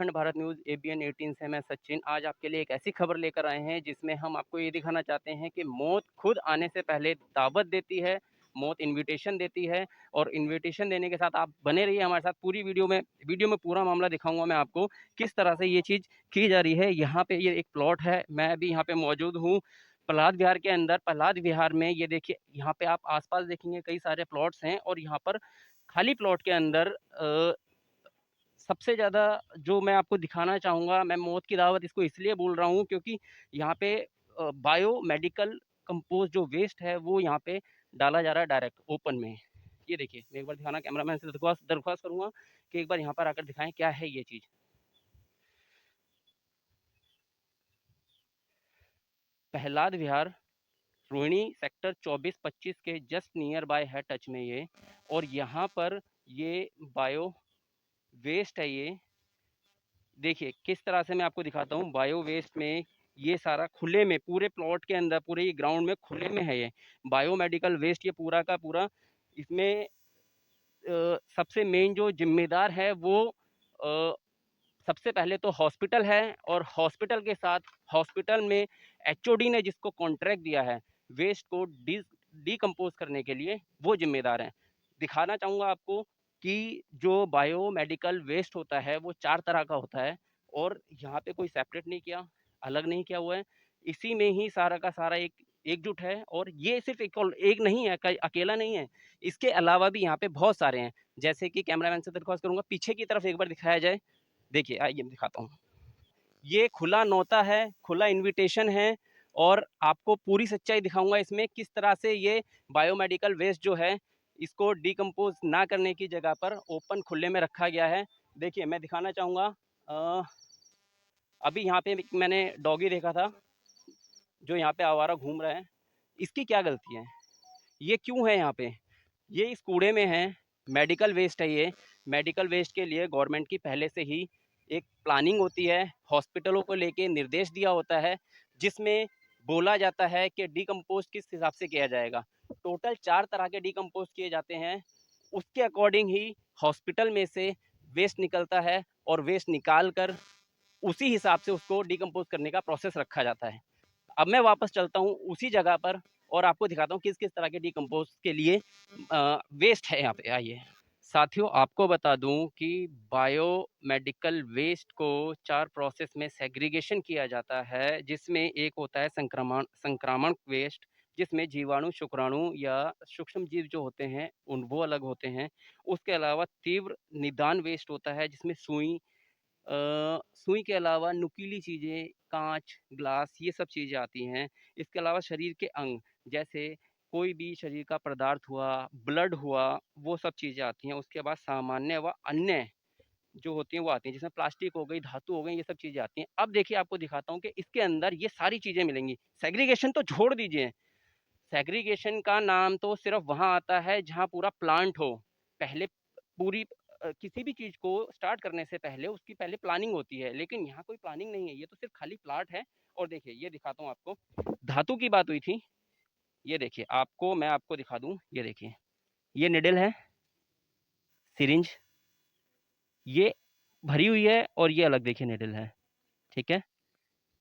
अखंड Bharat news ABN 18 से मैं सचिन। आज आपके लिए एक ऐसी खबर लेकर आए हैं जिसमें हम आपको ये दिखाना चाहते हैं कि मौत खुद आने से पहले दावत देती है, मौत इनविटेशन देती है और इनविटेशन देने के साथ आप बने रहिए हमारे साथ पूरी वीडियो में पूरा मामला दिखाऊंगा मैं आपको किस तरह से ये चीज़ की जा रही है। यहाँ पे ये एक प्लॉट है, मैं अभी यहाँ पे मौजूद हूँ प्रहलाद विहार के अंदर। प्रहलाद विहार में ये देखिए, यहाँ पे आप आसपास देखेंगे कई सारे प्लॉट्स हैं और यहाँ पर खाली प्लॉट के अंदर सबसे ज़्यादा जो मैं आपको दिखाना चाहूँगा, मैं मौत की दावत इसको इसलिए बोल रहा हूँ क्योंकि यहाँ पे बायो मेडिकल कंपोस्ट जो वेस्ट है वो यहाँ पे डाला जा रहा है डायरेक्ट ओपन में। ये देखिए, मैं एक बार दिखाना कैमरामैन से दरख्वास्त करूँगा कि एक बार यहाँ पर आकर दिखाएं क्या है ये चीज़। प्रहलाद विहार रोहिणी सेक्टर 24-25 के जस्ट नियर बाय है, टच में ये। और यहाँ पर ये बायो वेस्ट है। ये देखिए किस तरह से मैं आपको दिखाता हूँ। बायो वेस्ट में ये सारा खुले में, पूरे प्लॉट के अंदर, पूरे ये ग्राउंड में खुले में है ये बायोमेडिकल वेस्ट। ये पूरा का पूरा इसमें सबसे मेन जो जिम्मेदार है वो सबसे पहले तो हॉस्पिटल है और हॉस्पिटल के साथ हॉस्पिटल में एचओडी ने जिसको कॉन्ट्रैक्ट दिया है वेस्ट को डीकम्पोज करने के लिए, वो जिम्मेदार है। दिखाना चाहूँगा आपको कि जो बायोमेडिकल वेस्ट होता है वो 4 तरह का होता है और यहाँ पे कोई सेपरेट नहीं किया, अलग नहीं किया हुआ है। इसी में ही सारा का सारा एकजुट है और ये सिर्फ एक नहीं है, अकेला नहीं है। इसके अलावा भी यहाँ पे बहुत सारे हैं, जैसे कि कैमरामैन से दरख्वास्त करूँगा पीछे की तरफ एक बार दिखाया जाए। देखिए आइए दिखाता हूँ। ये खुला नौता है, खुला इनविटेशन है और आपको पूरी सच्चाई दिखाऊंगा इसमें किस तरह से ये बायोमेडिकल वेस्ट जो है इसको डिकम्पोज ना करने की जगह पर ओपन खुले में रखा गया है। देखिए मैं दिखाना चाहूँगा, अभी यहाँ पे मैंने डॉगी देखा था जो यहाँ पे आवारा घूम रहा है। इसकी क्या गलती है, ये क्यों है यहाँ पे? ये इस कूड़े में है, मेडिकल वेस्ट है ये। मेडिकल वेस्ट के लिए गवर्नमेंट की पहले से ही एक प्लानिंग होती है, हॉस्पिटलों को लेके निर्देश दिया होता है जिसमें बोला जाता है कि डिकम्पोस्ट किस हिसाब से किया जाएगा। टोटल 4 तरह के डिकम्पोस्ट किए जाते हैं, उसके अकॉर्डिंग ही हॉस्पिटल में से वेस्ट निकलता है और वेस्ट निकाल कर उसी हिसाब से उसको डिकम्पोज करने का प्रोसेस रखा जाता है। अब मैं वापस चलता हूँ उसी जगह पर और आपको दिखाता हूँ किस किस तरह के डिकम्पोज के लिए वेस्ट है यहाँ पे। आइए साथियों, आपको बता दूं कि बायोमेडिकल वेस्ट को 4 प्रोसेस में सेग्रीगेशन किया जाता है, जिसमें एक होता है संक्रामक वेस्ट, जिसमें जीवाणु, शुक्राणु या सूक्ष्म जीव जो होते हैं वो अलग होते हैं। उसके अलावा तीव्र निदान वेस्ट होता है जिसमें सुई के अलावा नुकीली चीज़ें, कांच, ग्लास, ये सब चीज़ें आती हैं। इसके अलावा शरीर के अंग, जैसे कोई भी शरीर का पदार्थ हुआ, ब्लड हुआ, वो सब चीज़ें आती हैं। उसके बाद सामान्य व अन्य जो होती हैं वो आती हैं, जिसमें प्लास्टिक हो गई, धातु हो गई, ये सब चीज़ें आती हैं। अब देखिए आपको दिखाता हूँ कि इसके अंदर ये सारी चीज़ें मिलेंगी। सेग्रीगेशन तो छोड़ दीजिए, सेग्रीगेशन का नाम तो सिर्फ वहाँ आता है जहाँ पूरा प्लांट हो। पहले पूरी किसी भी चीज़ को स्टार्ट करने से पहले उसकी पहले प्लानिंग होती है, लेकिन यहाँ कोई प्लानिंग नहीं है, ये तो सिर्फ खाली प्लाट है। और देखिए ये दिखाता हूँ आपको, धातु की बात हुई थी, ये देखिए आपको, मैं आपको दिखा दूँ, ये देखिए ये निडल है, सिरिंज ये भरी हुई है और ये अलग देखिए निडल है। ठीक है,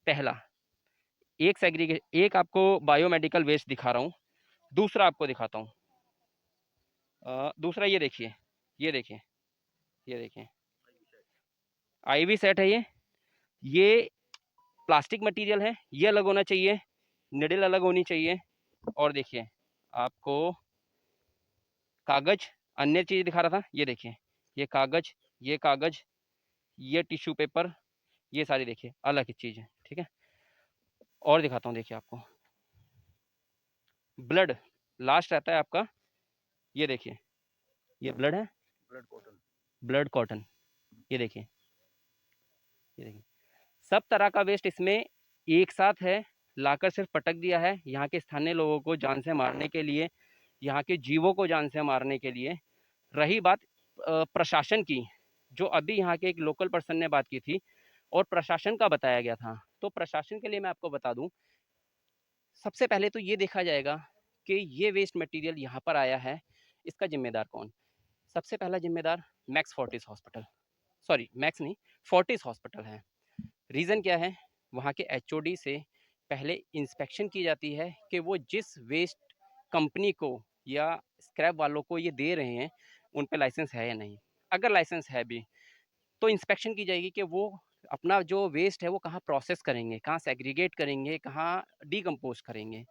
पहला एक आपको बायोमेडिकल वेस्ट दिखा रहा हूँ। दूसरा आपको दिखाता हूँ, दूसरा ये देखिए, ये देखिए, ये देखिए आईवी सेट है। ये प्लास्टिक मटेरियल है, ये अलग होना चाहिए, निडल अलग होनी चाहिए। और देखिए आपको कागज, अन्य चीज दिखा रहा था, ये देखिए ये कागज, ये कागज, ये टिश्यू पेपर, ये सारी देखिए अलग ही चीज है। ठीक है, और दिखाता हूँ, देखिए आपको ब्लड लास्ट रहता है आपका, ये देखिए ये ब्लड है, ब्लड कॉटन, ये देखिए, ये देखिए सब तरह का वेस्ट इसमें एक साथ है, लाकर सिर्फ पटक दिया है यहाँ के स्थानीय लोगों को जान से मारने के लिए, यहाँ के जीवों को जान से मारने के लिए। रही बात प्रशासन की, जो अभी यहाँ के एक लोकल पर्सन ने बात की थी और प्रशासन का बताया गया था, तो प्रशासन के लिए मैं आपको बता दूं, सबसे पहले तो ये देखा जाएगा कि ये वेस्ट मटेरियल यहाँ पर आया है, इसका जिम्मेदार कौन? सबसे पहला जिम्मेदार max Fortis hospital, sorry max नहीं, फोर्टिस हॉस्पिटल है। रीज़न क्या है? वहाँ के एचओडी से पहले इंस्पेक्शन की जाती है कि वो जिस वेस्ट कंपनी को या स्क्रैप वालों को ये दे रहे हैं, उन पे लाइसेंस है या नहीं। अगर लाइसेंस है भी, तो इंस्पेक्शन की जाएगी कि वो अपना जो वेस्ट है वो कहाँ प्रोसेस करेंगे, कहाँ सेग्रीगेट करेंगे, कहाँ डिकम्पोज़ करेंगे।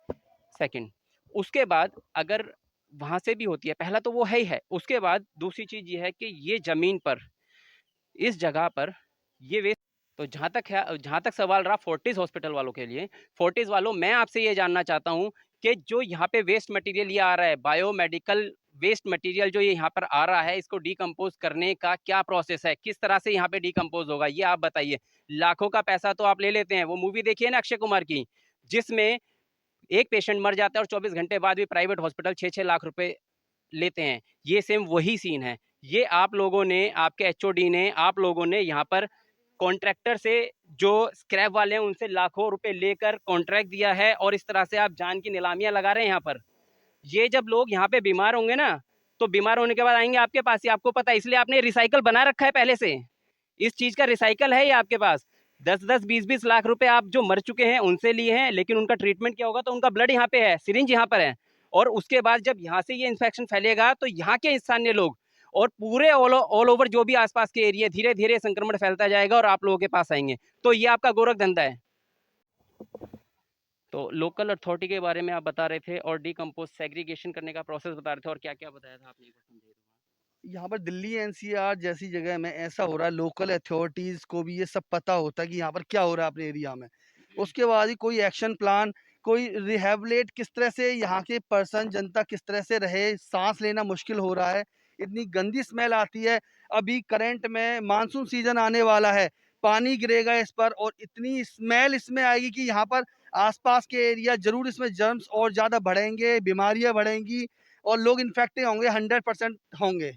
सेकंड, उसके बाद अगर वहाँ से भी होती है, पहला तो वो है ही है। उसके बाद दूसरी चीज़ ये है कि ये ज़मीन पर, इस जगह पर ये वेस्ट, तो जहाँ तक सवाल रहा फोर्टिस हॉस्पिटल वालों के लिए, फोर्टिस वालों, मैं आपसे ये जानना चाहता हूँ कि जो यहाँ पे वेस्ट मटेरियल ये आ रहा है, बायोमेडिकल वेस्ट मटेरियल जो ये यहाँ पर आ रहा है, इसको डिकम्पोज करने का क्या प्रोसेस है? किस तरह से यहाँ पे डिकम्पोज होगा? ये आप बताइए। लाखों का पैसा तो आप ले लेते हैं। वो मूवी देखिए ना अक्षय कुमार की, जिसमें एक पेशेंट मर जाता है और 24 घंटे बाद भी प्राइवेट हॉस्पिटल 6-6 लाख रुपए लेते हैं। ये सेम वही सीन है। ये आप लोगों ने, आपके एचओडी ने, आप लोगों ने यहाँ पर कॉन्ट्रैक्टर से, जो स्क्रैप वाले हैं उनसे लाखों रुपए लेकर कॉन्ट्रैक्ट दिया है और इस तरह से आप जान की नीलामियां लगा रहे हैं यहाँ पर। ये जब लोग यहाँ पे बीमार होंगे ना, तो बीमार होने के बाद आएंगे आपके पास, ये आपको पता है, इसलिए आपने रिसाइकल बना रखा है पहले से। इस चीज का रिसाइकल है ये आपके पास। 10-10, 20-20 लाख रुपए आप जो मर चुके हैं उनसे लिए हैं, लेकिन उनका ट्रीटमेंट क्या होगा? तो उनका ब्लड यहाँ पे है, सिरिंज यहाँ पर है, और उसके बाद जब यहाँ से ये इन्फेक्शन फैलेगा तो यहाँ के स्थानीय लोग और पूरे ऑल ओवर जो भी आसपास के एरिया, धीरे धीरे संक्रमण फैलता जाएगा और आप लोगों के पास आएंगे। तो ये आपका गोरख धंधा है। तो लोकल अथॉरिटी के बारे में आप बता रहे थे और डिकम्पोज सेग्रीगेशन करने का प्रोसेस बता रहे थे, और क्या क्या बताया था आपने? यहाँ पर दिल्ली एनसीआर जैसी जगह में ऐसा हो रहा है, लोकल अथॉरिटीज़ को भी ये सब पता होता है कि यहाँ पर क्या हो रहा है अपने एरिया में। उसके बाद ही कोई एक्शन प्लान, कोई रिहैबिलिट, किस तरह से यहाँ के पर्सन जनता किस तरह से रहे, सांस लेना मुश्किल हो रहा है, इतनी गंदी स्मेल आती है। अभी करंट में मानसून सीजन आने वाला है, पानी गिरेगा इस पर और इतनी स्मेल इसमें आएगी कि यहाँ पर आसपास के एरिया जरूर इसमें जर्म्स और ज़्यादा बढ़ेंगे, बीमारियाँ बढ़ेंगी और लोग इन्फेक्टेड होंगे, 100% होंगे।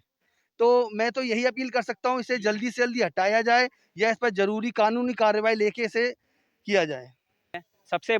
तो मैं तो यही अपील कर सकता हूँ, इसे जल्दी से जल्दी हटाया जाए या इस पर ज़रूरी कानूनी कार्रवाई लेके इसे किया जाए। सबसे